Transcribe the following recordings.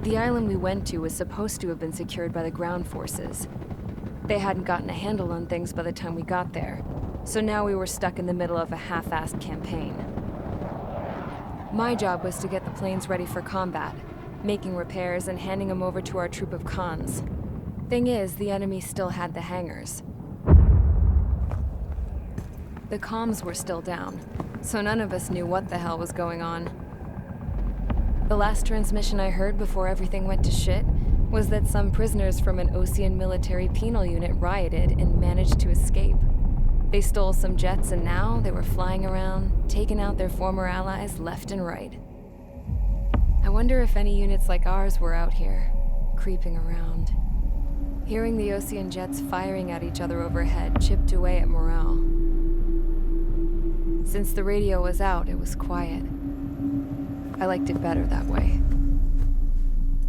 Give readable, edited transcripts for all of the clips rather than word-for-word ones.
The island we went to was supposed to have been secured by the ground forces. They hadn't gotten a handle on things by the time we got there, so now we were stuck in the middle of a half-assed campaign. My job was to get the planes ready for combat, making repairs and handing them over to our troop of cons. Thing is, the enemy still had the hangars. The comms were still down, so none of us knew what the hell was going on. The last transmission I heard before everything went to shit was that some prisoners from an Osean military penal unit rioted and managed to escape. They stole some jets and now they were flying around, taking out their former allies left and right. I wonder if any units like ours were out here, creeping around. Hearing the Osean jets firing at each other overhead chipped away at morale. Since the radio was out, it was quiet. I liked it better that way.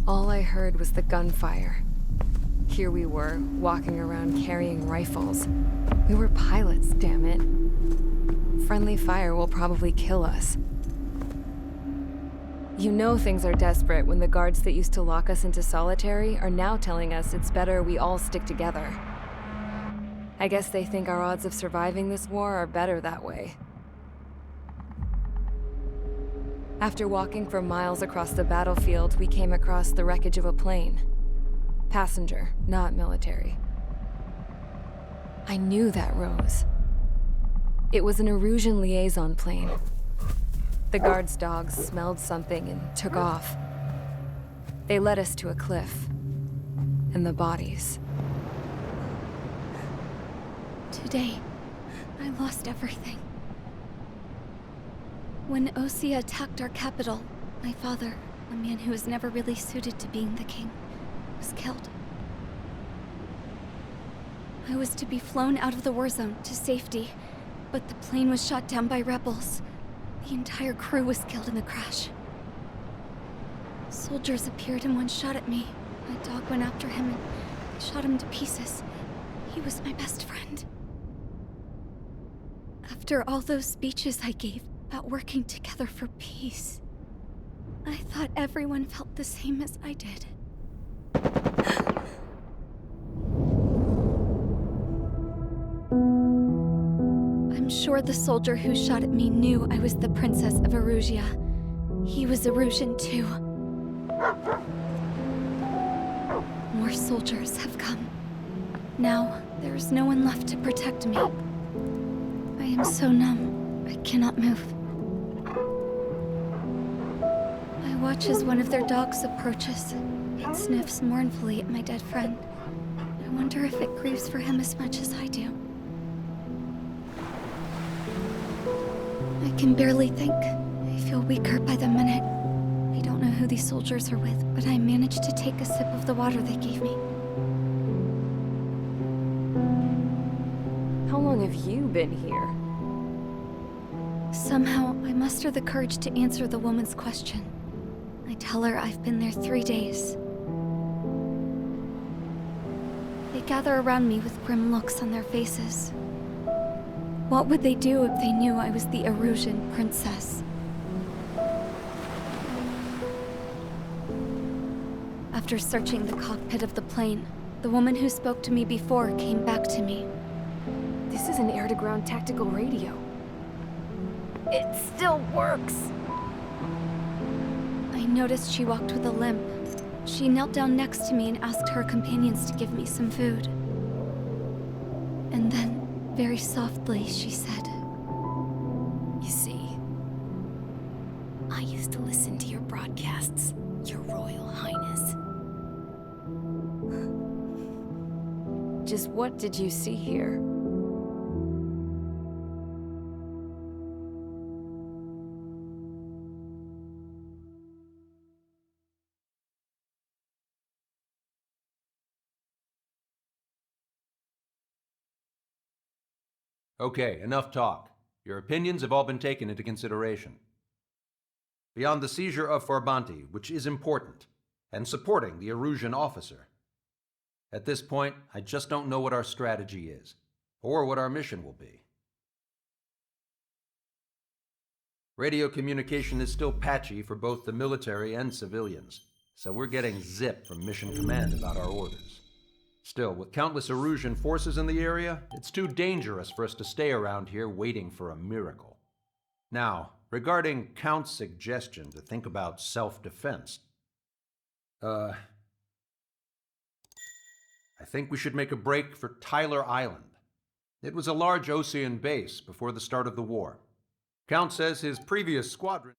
All I heard was the gunfire. Here we were, walking around carrying rifles. We were pilots, damn it. Friendly fire will probably kill us. You know things are desperate when the guards that used to lock us into solitary are now telling us it's better we all stick together. I guess they think our odds of surviving this war are better that way. After walking for miles across the battlefield, we came across the wreckage of a plane. Passenger, not military. I knew that rose. It was an Erusian liaison plane. The guard's dogs smelled something and took off. They led us to a cliff. And the bodies. Today, I lost everything. When Osea attacked our capital, my father, a man who was never really suited to being the king, was killed. I was to be flown out of the war zone to safety, but the plane was shot down by rebels. The entire crew was killed in the crash. Soldiers appeared and one shot at me. My dog went after him and shot him to pieces. He was my best friend. After all those speeches I gave about working together for peace, I thought everyone felt the same as I did. I'm sure the soldier who shot at me knew I was the Princess of Erusia. He was Erusian too. More soldiers have come. Now, there is no one left to protect me. I am so numb, I cannot move. I watch as one of their dogs approaches. It sniffs mournfully at my dead friend. I wonder if it grieves for him as much as I do. I can barely think. I feel weaker by the minute. I don't know who these soldiers are with, but I managed to take a sip of the water they gave me. How long have you been here? Somehow, I muster the courage to answer the woman's question. I tell her I've been there 3 days. They gather around me with grim looks on their faces. What would they do if they knew I was the Erusian princess? After searching the cockpit of the plane, the woman who spoke to me before came back to me. This is an air-to-ground tactical radio. It still works! I noticed she walked with a limp. She knelt down next to me and asked her companions to give me some food. And then, very softly, she said, You see, I used to listen to your broadcasts, Your Royal Highness. Just what did you see here? Okay, enough talk. Your opinions have all been taken into consideration. Beyond the seizure of Forbanti, which is important, and supporting the Erusian officer, at this point, I just don't know what our strategy is, or what our mission will be. Radio communication is still patchy for both the military and civilians. so we're getting zip from Mission Command about our orders. Still, with countless Erusian forces in the area, it's too dangerous for us to stay around here waiting for a miracle. Now, regarding Count's suggestion to think about self-defense, I think we should make a break for Tyler Island. It was a large Osean base before the start of the war. Count says his previous squadron...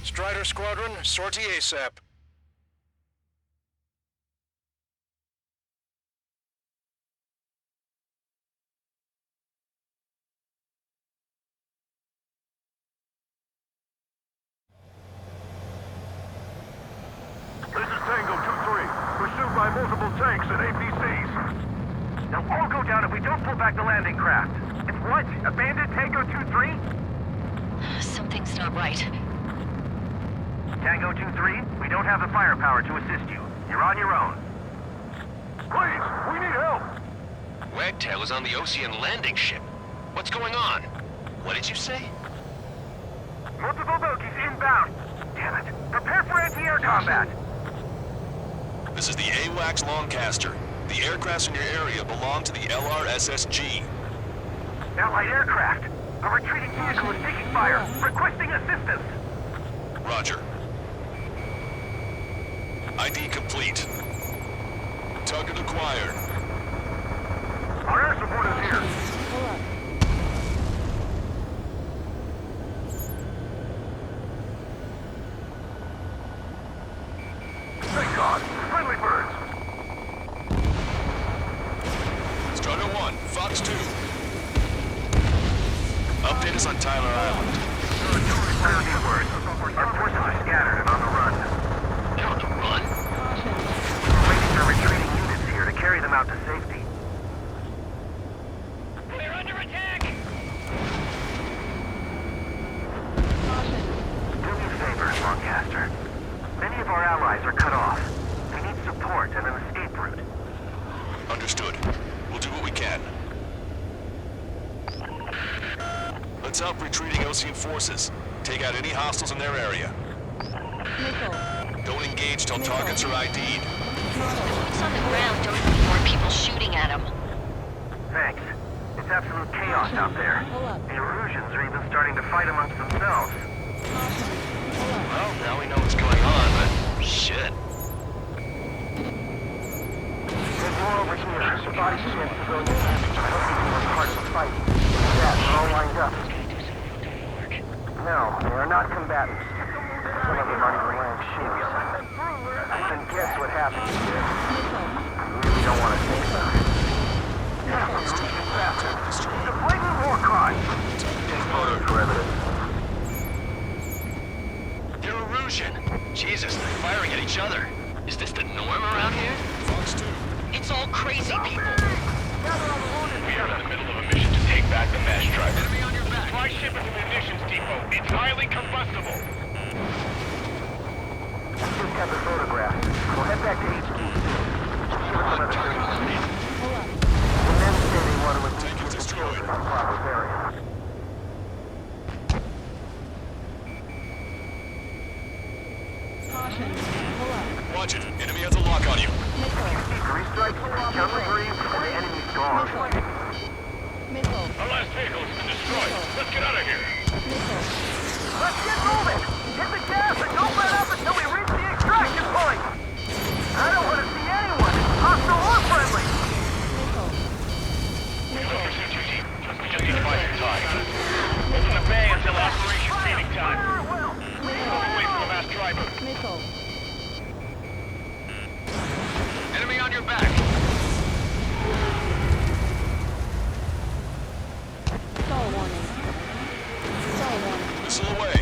Strider Squadron, sortie ASAP. This is Tango 2-3, pursued by multiple tanks and APCs. They'll all go down if we don't pull back the landing craft. It's what? Abandoned Tango 2-3? Something's not right. Tango 2-3, we don't have the firepower to assist you. You're on your own. Please, we need help! Wagtail is on the Osean landing ship. What's going on? What did you say? Multiple bogies inbound. Damn it. Prepare for anti-air combat. This is the AWACS Longcaster. The aircrafts in your area belong to the LRSSG. Allied aircraft. A retreating vehicle is taking fire. Requesting assistance. Roger. ID complete. Target acquired. Our air support is here. Thank God! Friendly birds! Strider 1, Fox 2. Update us on Tyler Island. Our forces are scattered and on the run. They're on the run? We're waiting for retreating units here to carry them out to safety. They're under attack! Do me a favor, Longcaster. Many of our allies are cut off. We need support and an escape route. Understood. We'll do what we can. Let's help retreating Osean forces. Take out any hostiles in their area. Don't engage till targets are ID'd. The boots on the ground don't need more people shooting at them. Thanks. It's absolute chaos out there. The Erusians are even starting to fight amongst themselves. Well, now we know what's going on, but shit. There's more over here. Body scans civilian damage. I hope these were part of the fight. Yeah, they're all lined up. No, they are not combatants. Some of them aren't even wearing shields. I can guess what happened here. I really don't want to think about it. It's a blatant war crime. Take photos for evidence. They're Erusian. Jesus, they're firing at each other. Is this the norm around here? Fox 2. It's all crazy people. We are in the middle of a mission to take back the mass driver. Enemy on your back. Try ship at the munitions depot. It's highly combustible. Just got the photograph. We'll head back to HQ soon. Give us another 30 minutes. The men say they want to remove the children from Bravo's area. Watch it. Enemy has a lock on you. Three strikes, counter-breeze, and the enemy's gone. Our last vehicle has been destroyed. Let's get out of here. Let's get moving! Hit the gas and don't let up until we reach the extraction point! I don't want to see anyone, hostile or friendly! We just need to buy some time. Open the bay until Operation Feeding time. Wait for the mass driver. Enemy on your back. Missile away.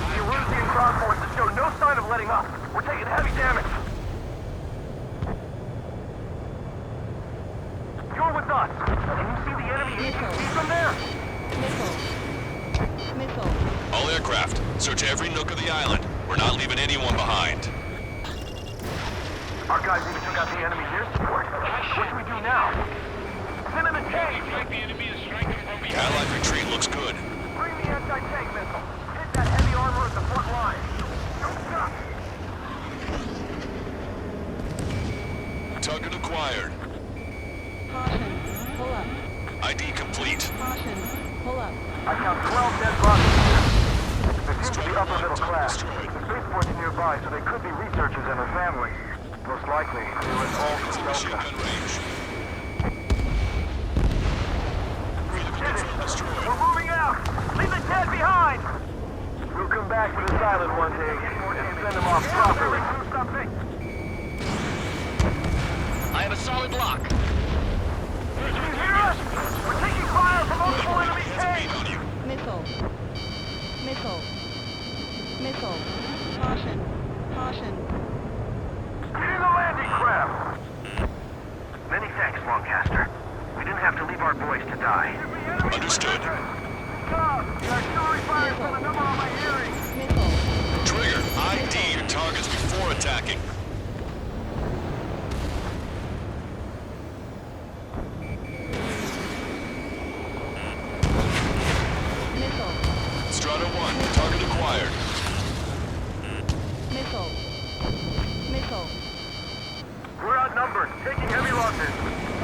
The Erusian ground forces show no sign of letting up. We're taking heavy damage. You're with us. Can you see the enemy APC from there? Search every nook of the island. We're not leaving anyone behind. Our guys even took out the enemy air support. What do we do now? Send them a tank! Like the enemy is striking from behind. Allied retreat looks good. Bring the anti-tank missile. Hit that heavy armor at the front line. Don't stop. Target acquired. Caution. Pull up. ID complete. Caution. Pull up. I count 12 dead bodies here. They seem to be upper middle class. The spaceport's nearby, so they could be researchers and their families. Most likely, they were involved with Machine Delta. gun range. We did it! We're moving out! Leave the dead behind! We'll come back to this island one day and send them off properly. Do something! I have a solid block. Can you hear us? We're taking fire from multiple enemy tanks! On you. Missile. Missile. Missile. Caution. Caution. Get in the landing craft! Many thanks, Lancaster. We didn't have to leave our boys to die. Understood. The artillery fire from the number on my hearing! Missile. Trigger, ID your targets before attacking. Missile. Strata 1, target acquired. Missile. Missile. We're outnumbered, taking heavy losses.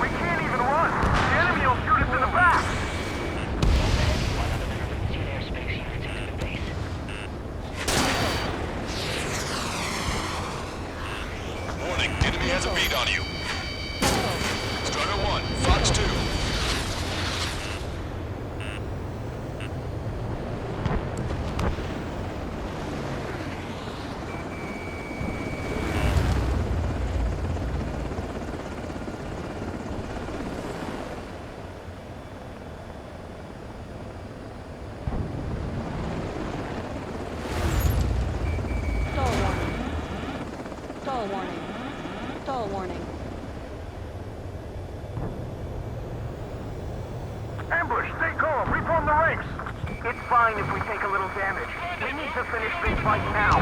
We can't even run. The enemy will shoot us in the back. Warning, enemy has a beat on you. Strata 1, Fox 2. Stall warning. Stall warning. Stall warning. Ambush, stay calm, reform the ranks. It's fine if we take a little damage. We need to finish this fight now.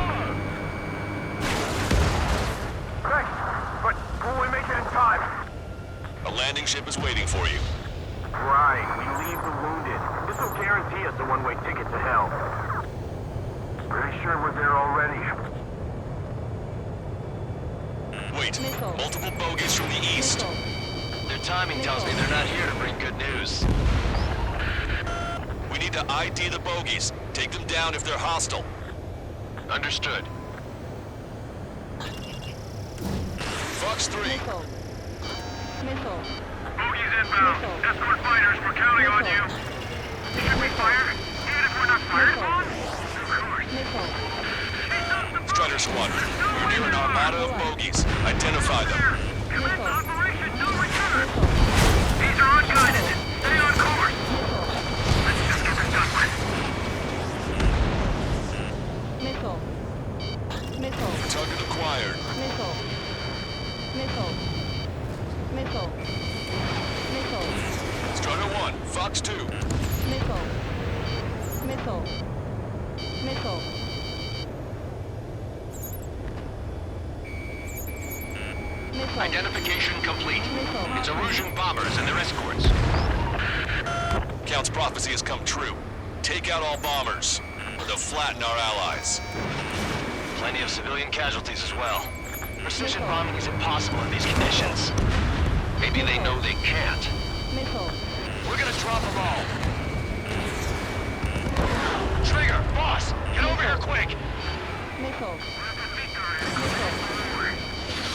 Thanks, but will we make it in time? A landing ship is waiting for you. Right, we leave the wounded. This will guarantee us a one-way ticket to hell. Pretty sure we're there already. Wait, Missile. multiple bogies from the east. Missile. Their timing tells me they're not here to bring good news. We need to ID the bogies. Take them down if they're hostile. Understood. Fox 3. Missile. Missile. Bogies inbound. Missile. Escort fighters, we're counting on you. Missile. Should we fire? Even if we're not fired upon? Of course. Missile. Strider Squadron. We're near an armada of bogies. Identify them. Commence operation, no return. Missile. These are unguided. Stay on course. Missile. Let's just get this done with. Missile. Missile. Target acquired. Missile. Missile. Missile. Missile. Strata 1, Fox 2. Missile. Missile. Missile. Missile. Identification complete. Missile. It's Erusian bombers and their escorts. Count's prophecy has come true. Take out all bombers, or they'll flatten our allies. Plenty of civilian casualties as well. Precision bombing is impossible in these conditions. Maybe they know they can't. Missile. We're gonna drop them all. Trigger, boss, get over here quick. Missile.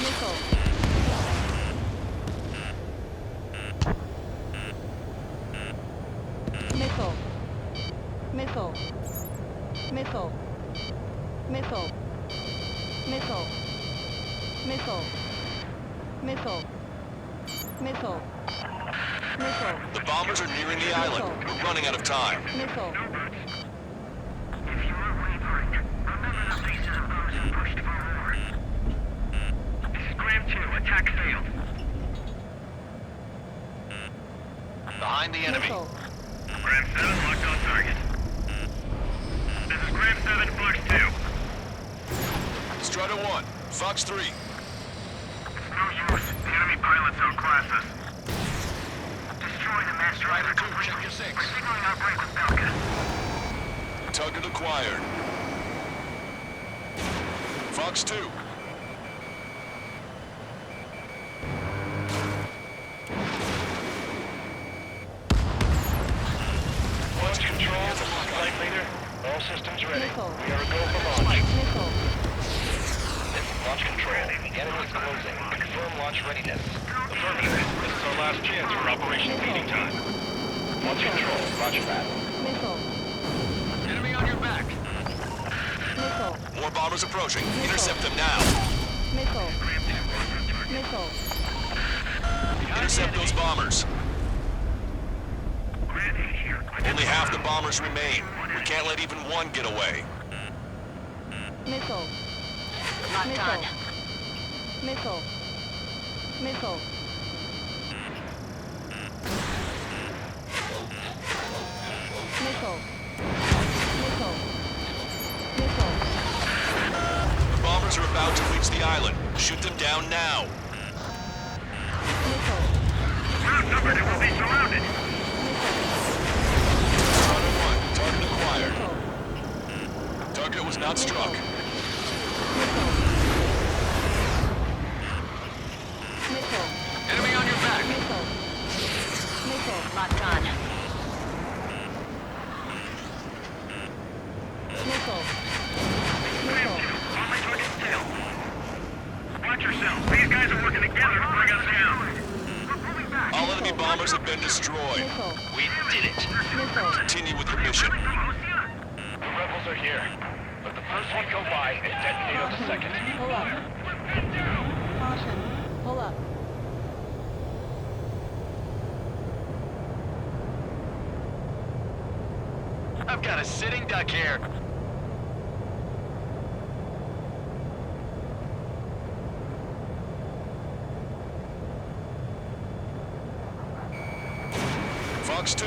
Missile. Missile. Missile. Missile. Missile. Missile. Missile. Missile. Missile. Missile. Missile. The bombers are nearing the island. We're running out of time. Missile. If you are wavering, remember the faces of those who pushed for war. This is Graham 2. Attack failed. Behind the enemy. Missile. Graham 7, locked on target. This is Graham 7, Fox 2. Strider 1, Fox 3. It's no use. The enemy pilots outclass us. Destroy the master Strider either 2, completely. check your 6. We're signaling our break with Belka. Target acquired. Fox 2. Launch control, this is Flight Leader. All systems ready. Missile. We are a go for launch. Missile. Launch control. Enemy is closing. Confirm launch readiness. Affirmative. This is our last chance for Operation Feeding Time. Launch control. Roger that. Missile. Enemy on your back. Missile. More bombers approaching. Intercept them now. Missile. Missile. Intercept those bombers. Grant 8 here. Only half the bombers remain. We can't let even one get away. Missile. Locked on. Missile. Missile. Missile. Missile. Missile. The bombers are about to reach the island. Shoot them down now. Missile. Outnumbered and will be surrounded. Strider 1, target acquired. Missile. Target was not struck. Missile. Missile. Enemy on your back. Missile. Missile. Locked on. Missile. Graham 2, on my target tail. Watch yourself. These guys are working together to bring us down. We're pulling back. All enemy bombers have been destroyed. Missile. We did it. Missile. Continue with your mission. From Oceana. The rebels are here. Let the first one go by and detonate on the second. Pull up. Caution. Pull up. I've got a sitting duck here. Fox 2.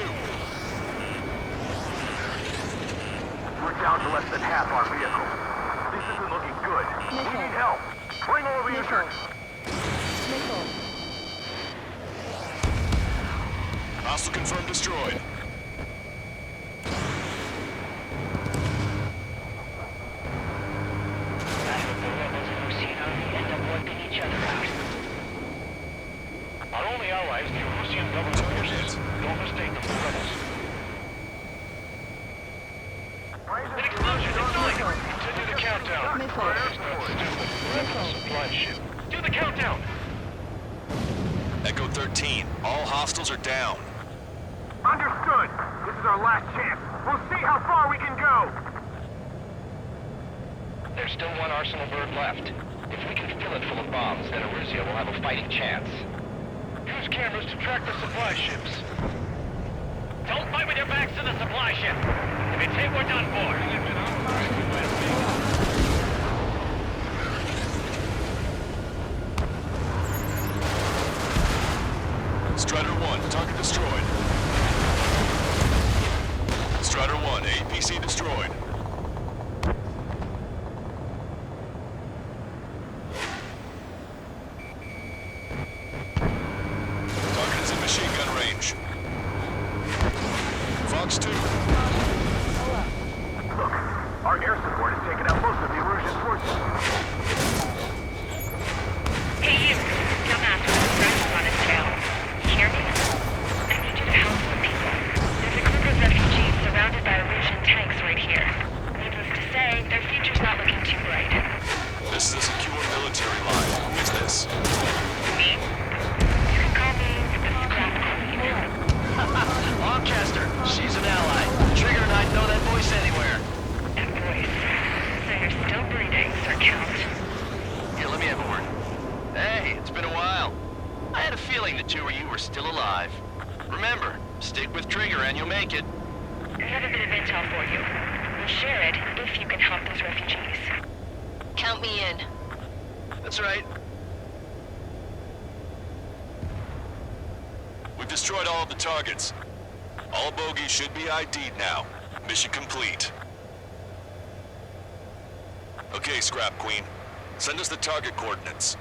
We're down to less than half our vehicles. This isn't looking good. We need help. Bring all the Missile. insurance. Missile. Hostile confirmed destroyed. Our only allies, the Russian government forces. Don't mistake them for rebels. An explosion! It's Continue the countdown. Missile. Not stupid. Rebel supply ship. Do the countdown! Echo 13. All hostiles are down. Understood. This is our last chance. We'll see how far we can go. There's still one Arsenal bird left. If we can fill it full of bombs, then Erusea will have a fighting chance. Use cameras to track the supply ships. Don't fight with your backs to the supply ship. If it's hit, we're done for. Strider 1, target destroyed. Strider 1, APC destroyed. Target is in machine gun range. Fox 2. Look, our air support has taken out most of the Erusian forces. Hey, you. Dumbass with a scratches on his tail. You hear me? I need you to help some people. There's a group of refugees surrounded by Erusian tanks right here. Needless to say, their future's not looking too bright. This is a secure military line. Who is this? Me? You can call me the Scrap Queen. Lancaster, she's an ally. Trigger and I'd know that voice anywhere. That voice. So you're still breathing, Sir Count. Here, let me have a word. Hey, it's been a while. I had a feeling the two of you were still alive. Remember, stick with Trigger and you'll make it. I have a bit of intel for you. We'll share it if you can help those refugees. Count me in. That's right. We've destroyed all of the targets. All bogies should be ID'd now. Mission complete. Okay, Scrap Queen. Send us the target coordinates.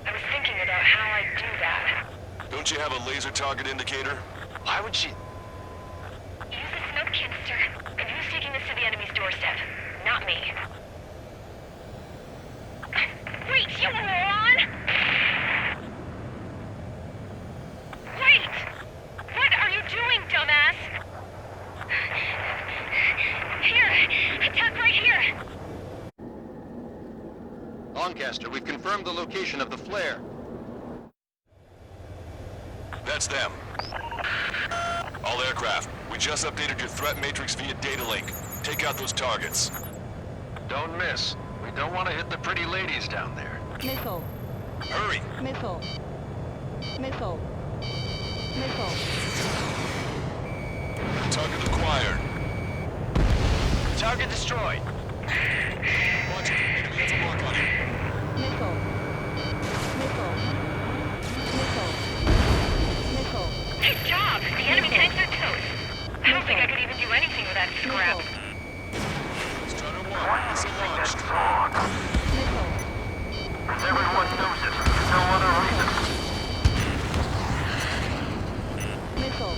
I was thinking about how I'd do that. Don't you have a laser target indicator? Why would she... Use the smoke canister. And who's taking this to the enemy's doorstep? Not me. Wait, you moron! Wait! What are you doing, dumbass? Here! Attack right here! Lancaster, we've confirmed the location of the flare. That's them. All aircraft, we just updated your threat matrix via data link. Take out those targets. Don't miss. We don't want to hit the pretty ladies down there. Missile. Hurry! Missile. Missile. Missile. Target acquired. Target destroyed. Watch it. Enemy has a mark on you. Missile. Missile. Missile. Missile. Good job! The enemy tanks are toast. I don't think I could even do anything with that scrap. Strider 1, missile launched. Missile. Everyone knows it. No other reason. Missile.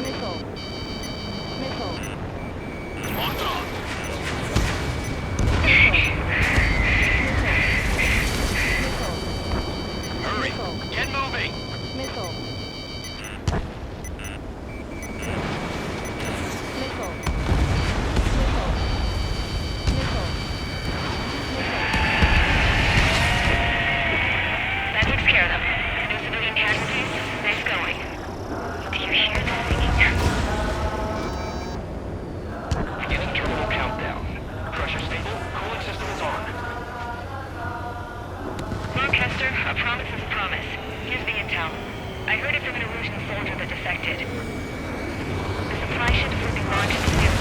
Missile. Missile. Locked on. Hurry! Get moving! Missile. Missile. Missile. Missile. That takes care of them. No civilian casualties. Nice going. Do you hear the singing? Beginning terminal countdown. Pressure stable. Cooling system is on. Lancaster, a promise is a promise. Here's the intel. I heard it from an Erusian soldier that defected. The supply ships will be launched soon.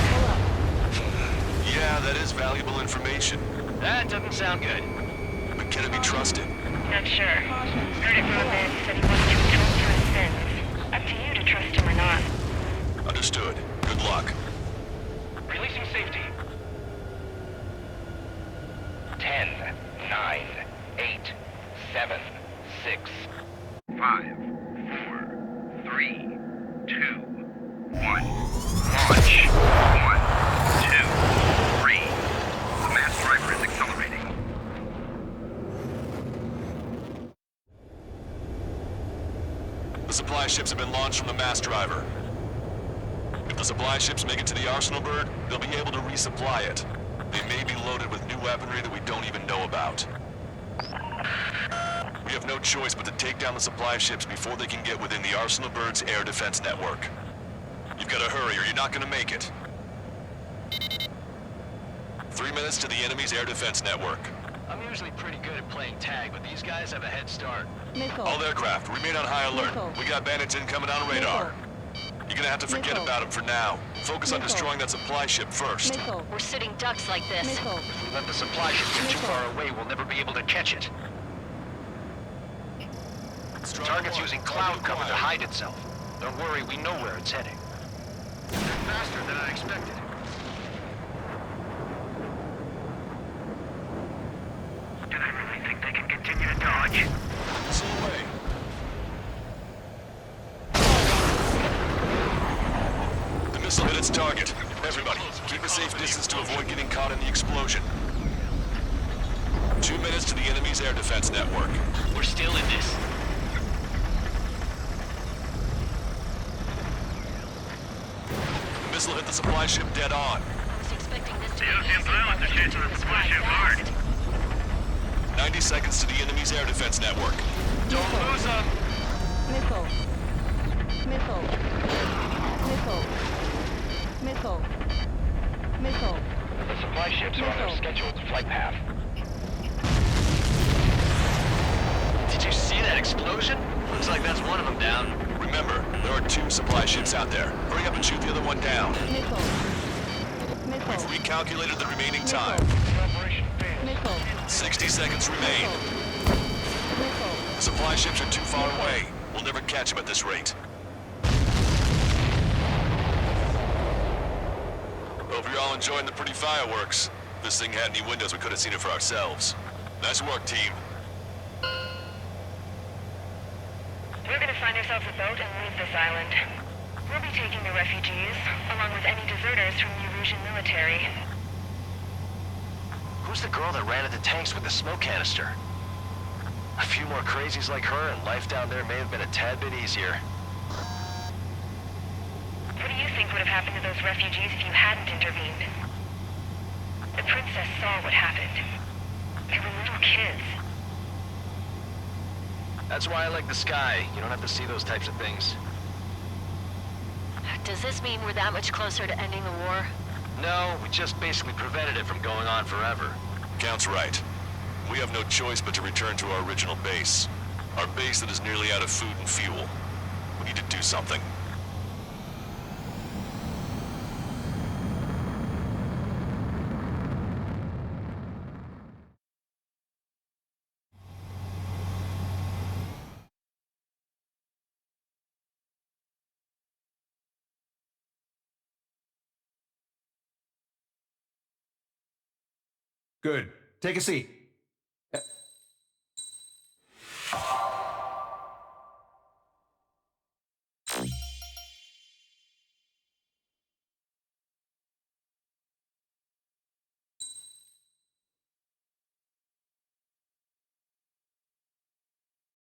Yeah, that is valuable information. That doesn't sound good. But can it be trusted? Not sure. Heard it from a man who said he wants to atone for his sins. Up to you to trust him or not. Understood. Good luck. Releasing safety. 10, 9, 8, 7, 6, 5, 4, 3, 2, 1. Launch. 1, 2, 3. The mass driver is accelerating. The supply ships have been launched from the mass driver. If the supply ships make it to the Arsenal Bird, they'll be able to resupply it. They may be loaded with new weaponry that we don't even know about. We have no choice but to take down the supply ships before they can get within the Arsenal Bird's air defense network. You've got to hurry or you're not going to make it. 3 minutes to the enemy's air defense network. I'm usually pretty good at playing tag, but these guys have a head start. Missile. All aircraft, remain on high alert. Missile. We got bandits incoming on radar. You're gonna have to forget Missile. about them for now. Focus on Missile. destroying that supply ship first. Missile. We're sitting ducks like this. Missile. If we let the supply ship get too Missile. far away, we'll never be able to catch it. The target's using cloud cover to hide itself. Don't worry, we know where it's heading. They're faster than I expected. Do they really think they can continue to dodge? Missile away. The missile hit its target. Everybody, keep a safe distance to avoid getting caught in the explosion. 2 minutes to the enemy's air defense network. We're still in this. The missile hit the supply ship dead on. I was expecting this to be The easy, influence but is we hitting do the this supply quite ship hard. fast. 90 seconds to the enemy's air defense network. Don't lose them! Missile. Missile. Missile. Missile. Missile. The supply ships are on their Missile. scheduled flight path. Did you see that explosion? Looks like that's one of them down. Remember, there are 2 supply ships out there. Hurry up and shoot the other one down. Missile. Missile. Recalculated the remaining time. Operation failed. Missile. 60 seconds remain. Missile. The supply ships are too far away. We'll never catch them at this rate. Overall all enjoying the pretty fireworks. If this thing had any windows, we could have seen it for ourselves. Nice work, team. We're gonna find ourselves a boat and leave this island. We'll be taking the refugees, along with any deserters from the Erusian military. Who's the girl that ran at the tanks with the smoke canister? A few more crazies like her, and life down there may have been a tad bit easier. What do you think would have happened to those refugees if you hadn't intervened? The princess saw what happened. They were little kids. That's why I like the sky. You don't have to see those types of things. Does this mean we're that much closer to ending the war? No, we just basically prevented it from going on forever. Count's right. We have no choice but to return to our original base. Our base that is nearly out of food and fuel. We need to do something. Good. Take a seat.